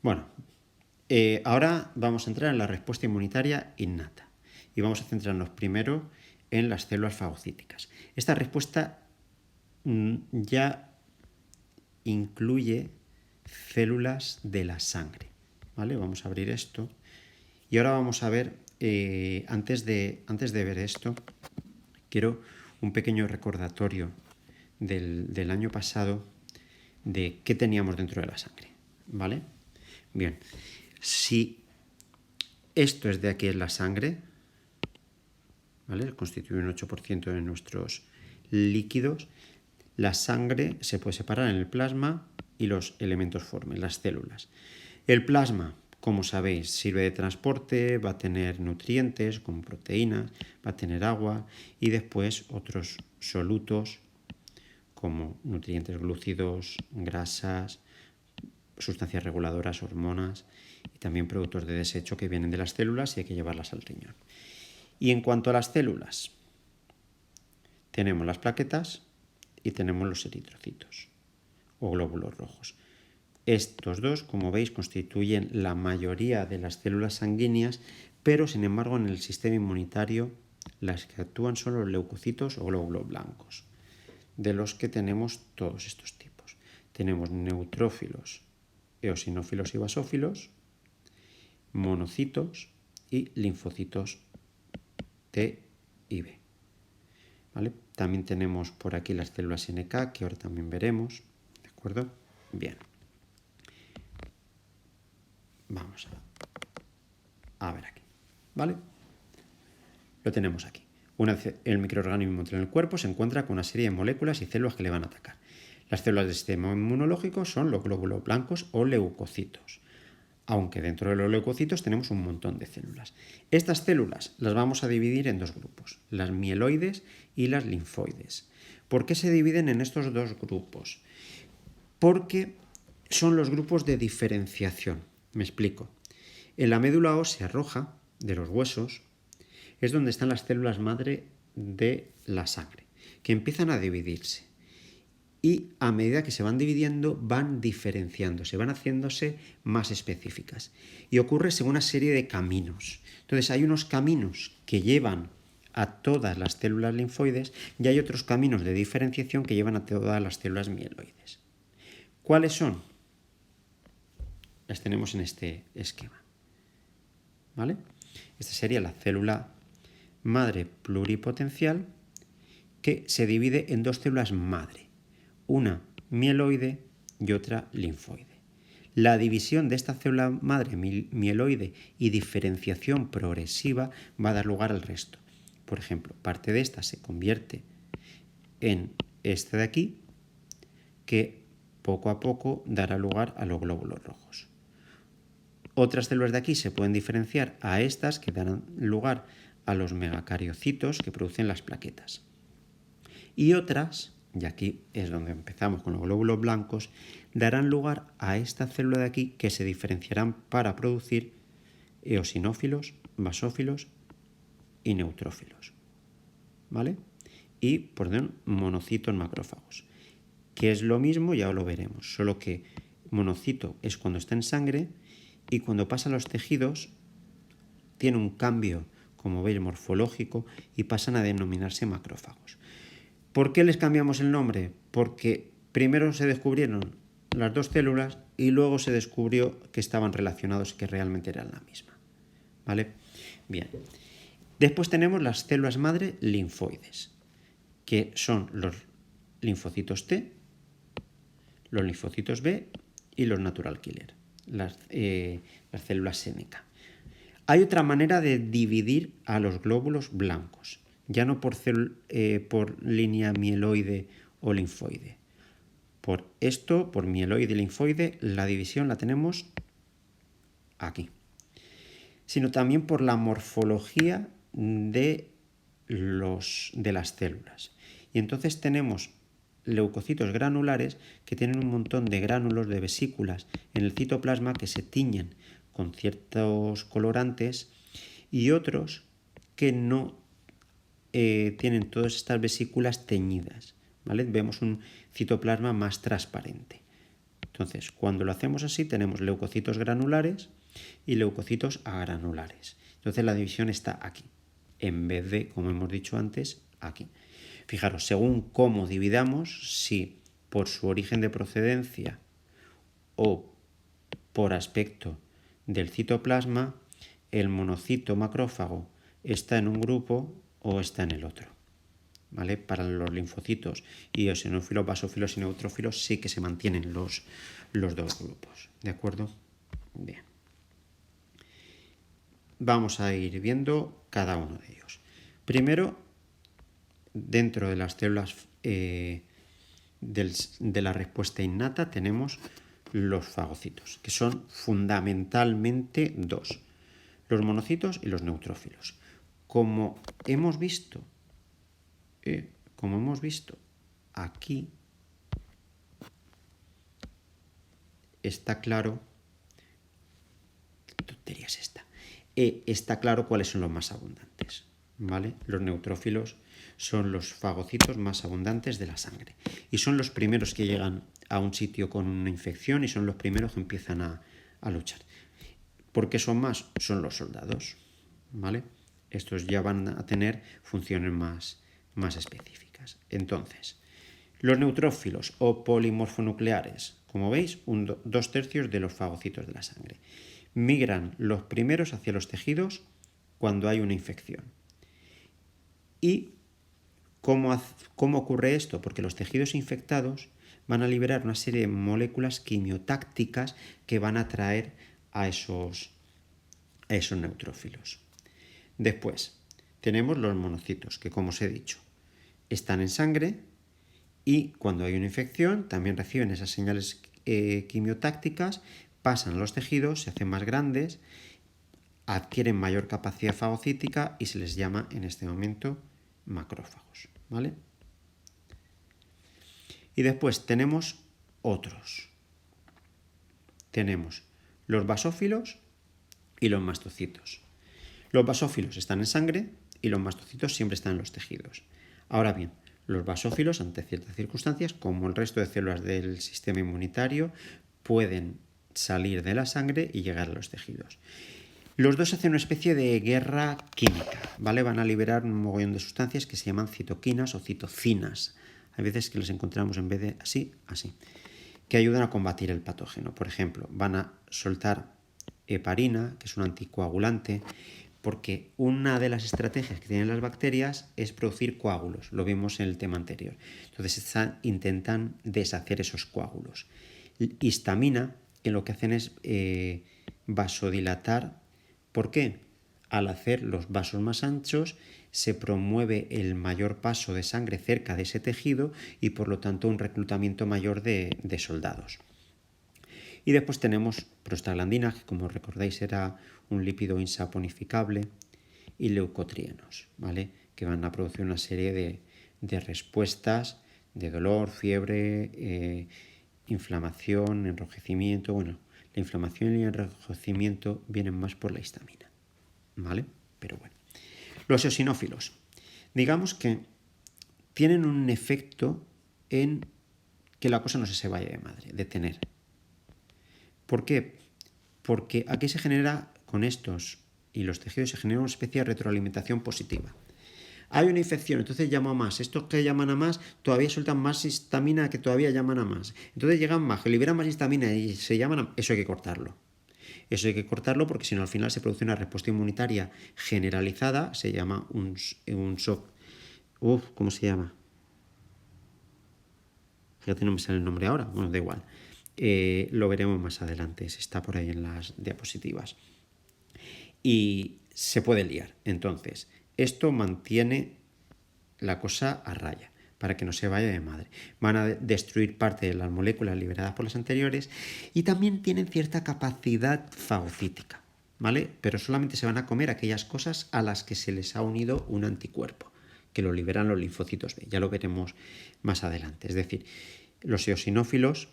Bueno, ahora vamos a entrar en la respuesta inmunitaria innata y vamos a centrarnos primero en las células fagocíticas. Esta respuesta ya incluye células de la sangre, ¿vale? Vamos a abrir esto y ahora vamos a ver, antes de ver esto, quiero un pequeño recordatorio del año pasado de qué teníamos dentro de la sangre, ¿vale? Bien, si esto es de aquí es la sangre, ¿vale? Constituye un 8% de nuestros líquidos. La sangre se puede separar en el plasma y los elementos formes, las células. El plasma, como sabéis, sirve de transporte, va a tener nutrientes como proteínas, va a tener agua y después otros solutos como nutrientes glúcidos, grasas, sustancias reguladoras, hormonas y también productos de desecho que vienen de las células y hay que llevarlas al riñón. Y en cuanto a las células, tenemos las plaquetas y tenemos los eritrocitos o glóbulos rojos. Estos dos, como veis, constituyen la mayoría de las células sanguíneas, pero sin embargo en el sistema inmunitario las que actúan son los leucocitos o glóbulos blancos, de los que tenemos todos estos tipos. Tenemos neutrófilos, eosinófilos y basófilos, monocitos y linfocitos T y B. ¿Vale? También tenemos por aquí las células NK, que ahora también veremos. ¿De acuerdo? Bien. Vamos a ver aquí. ¿Vale? Lo tenemos aquí. Una vez el microorganismo entra en el cuerpo, se encuentra con una serie de moléculas y células que le van a atacar. Las células del sistema inmunológico son los glóbulos blancos o leucocitos, aunque dentro de los leucocitos tenemos un montón de células. Estas células las vamos a dividir en dos grupos, las mieloides y las linfoides. ¿Por qué se dividen en estos dos grupos? Porque son los grupos de diferenciación. Me explico. En la médula ósea roja de los huesos es donde están las células madre de la sangre, que empiezan a dividirse. Y a medida que se van dividiendo, van diferenciándose, van haciéndose más específicas. Y ocurre según una serie de caminos. Entonces hay unos caminos que llevan a todas las células linfoides y hay otros caminos de diferenciación que llevan a todas las células mieloides. ¿Cuáles son? Las tenemos en este esquema. ¿Vale? Esta sería la célula madre pluripotencial que se divide en dos células madre, una mieloide y otra linfoide. La división de esta célula madre mieloide y diferenciación progresiva va a dar lugar al resto. Por ejemplo, parte de esta se convierte en esta de aquí, que poco a poco dará lugar a los glóbulos rojos. Otras células de aquí se pueden diferenciar a estas que darán lugar a los megacariocitos que producen las plaquetas. Y otras, y aquí es donde empezamos con los glóbulos blancos, darán lugar a esta célula de aquí que se diferenciarán para producir eosinófilos, basófilos y neutrófilos. ¿Vale? Y, perdón, monocitos macrófagos, que es lo mismo, ya lo veremos, solo que monocito es cuando está en sangre y cuando pasa a los tejidos tiene un cambio, como veis, morfológico y pasan a denominarse macrófagos. ¿Por qué les cambiamos el nombre? Porque primero se descubrieron las dos células y luego se descubrió que estaban relacionados y que realmente eran la misma. ¿Vale? Bien. Después tenemos las células madre linfoides, que son los linfocitos T, los linfocitos B y los natural killer, las células NK. Hay otra manera de dividir a los glóbulos blancos, ya no por línea mieloide o linfoide. Por mieloide y linfoide, la división la tenemos aquí. Sino también por la morfología de las células. Y entonces tenemos leucocitos granulares que tienen un montón de gránulos de vesículas en el citoplasma que se tiñen con ciertos colorantes y otros que no tienen todas estas vesículas teñidas, ¿vale? Vemos un citoplasma más transparente. Entonces, cuando lo hacemos así, tenemos leucocitos granulares y leucocitos agranulares. Entonces, la división está aquí, en vez de, como hemos dicho antes, aquí. Fijaros, según cómo dividamos, si por su origen de procedencia o por aspecto del citoplasma, el monocito macrófago está en un grupo o está en el otro. ¿Vale? Para los linfocitos y eosinófilos, basófilos y neutrófilos sí que se mantienen los dos grupos. ¿De acuerdo? Bien. Vamos a ir viendo cada uno de ellos. Primero, dentro de las células de la respuesta innata tenemos los fagocitos, que son fundamentalmente dos, los monocitos y los neutrófilos. Como hemos visto aquí, está claro, ¿qué tontería es esta? Está claro cuáles son los más abundantes, ¿vale? Los neutrófilos son los fagocitos más abundantes de la sangre y son los primeros que llegan a un sitio con una infección y son los primeros que empiezan a luchar. ¿Por qué son más? Son los soldados, ¿vale? Estos ya van a tener funciones más específicas. Entonces, los neutrófilos o polimorfonucleares, como veis, 2/3 de los fagocitos de la sangre. Migran los primeros hacia los tejidos cuando hay una infección. ¿Y cómo ocurre esto? Porque los tejidos infectados van a liberar una serie de moléculas quimiotácticas que van a atraer a esos neutrófilos. Después, tenemos los monocitos, que como os he dicho, están en sangre y cuando hay una infección también reciben esas señales quimiotácticas, pasan a los tejidos, se hacen más grandes, adquieren mayor capacidad fagocítica y se les llama en este momento macrófagos, ¿vale? Y después tenemos otros. Tenemos los basófilos y los mastocitos. Los basófilos están en sangre y los mastocitos siempre están en los tejidos. Ahora bien, los basófilos, ante ciertas circunstancias, como el resto de células del sistema inmunitario, pueden salir de la sangre y llegar a los tejidos. Los dos hacen una especie de guerra química, ¿vale? Van a liberar un mogollón de sustancias que se llaman citoquinas o citocinas. Hay veces que las encontramos en vez de así, que ayudan a combatir el patógeno. Por ejemplo, van a soltar heparina, que es un anticoagulante, porque una de las estrategias que tienen las bacterias es producir coágulos, lo vimos en el tema anterior. Entonces intentan deshacer esos coágulos. Histamina, que lo que hacen es vasodilatar. ¿Por qué? Al hacer los vasos más anchos se promueve el mayor paso de sangre cerca de ese tejido y por lo tanto un reclutamiento mayor de soldados. Y después tenemos prostaglandina, que como recordáis era un lípido insaponificable, y leucotrienos, ¿vale? Que van a producir una serie de respuestas de dolor, fiebre, inflamación, enrojecimiento. Bueno, la inflamación y el enrojecimiento vienen más por la histamina, ¿vale? Pero bueno. Los eosinófilos, digamos que tienen un efecto en que la cosa no se vaya de madre, de tener. ¿Por qué? Porque aquí se genera, con estos y los tejidos, se genera una especie de retroalimentación positiva. Hay una infección, entonces llama a más. Estos que llaman a más todavía sueltan más histamina que todavía llaman a más. Entonces llegan más, que liberan más histamina y se llaman a... Eso hay que cortarlo. Eso hay que cortarlo porque si no al final se produce una respuesta inmunitaria generalizada, se llama un shock. ¿Cómo se llama? Fíjate, no me sale el nombre ahora. Bueno, da igual. Lo veremos más adelante, está por ahí en las diapositivas. Y se puede liar. Entonces, esto mantiene la cosa a raya para que no se vaya de madre. Van a destruir parte de las moléculas liberadas por las anteriores y también tienen cierta capacidad fagocítica, ¿vale? Pero solamente se van a comer aquellas cosas a las que se les ha unido un anticuerpo, que lo liberan los linfocitos B. Ya lo veremos más adelante. Es decir, los eosinófilos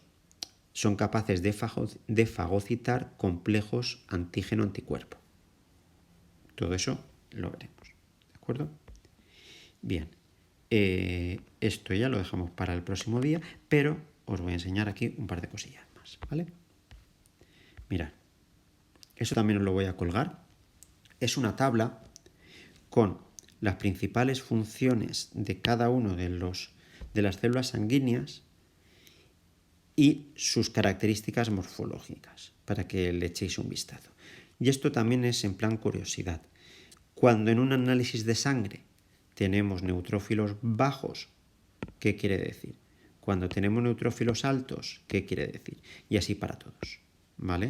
son capaces de fagocitar complejos antígeno-anticuerpo. Todo eso lo veremos, ¿de acuerdo? Bien, esto ya lo dejamos para el próximo día, pero os voy a enseñar aquí un par de cosillas más. demás, ¿vale? Mirad, eso también os lo voy a colgar. Es una tabla con las principales funciones de cada uno de las células sanguíneas y sus características morfológicas, para que le echéis un vistazo. Y esto también es en plan curiosidad. Cuando en un análisis de sangre tenemos neutrófilos bajos, ¿qué quiere decir? Cuando tenemos neutrófilos altos, ¿qué quiere decir? Y así para todos, ¿vale?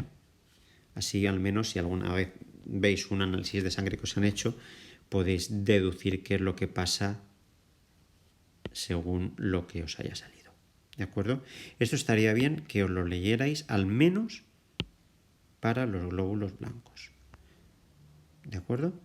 Así al menos si alguna vez veis un análisis de sangre que os han hecho, podéis deducir qué es lo que pasa según lo que os haya salido. ¿De acuerdo? Esto estaría bien que os lo leyerais al menos para los glóbulos blancos. ¿De acuerdo?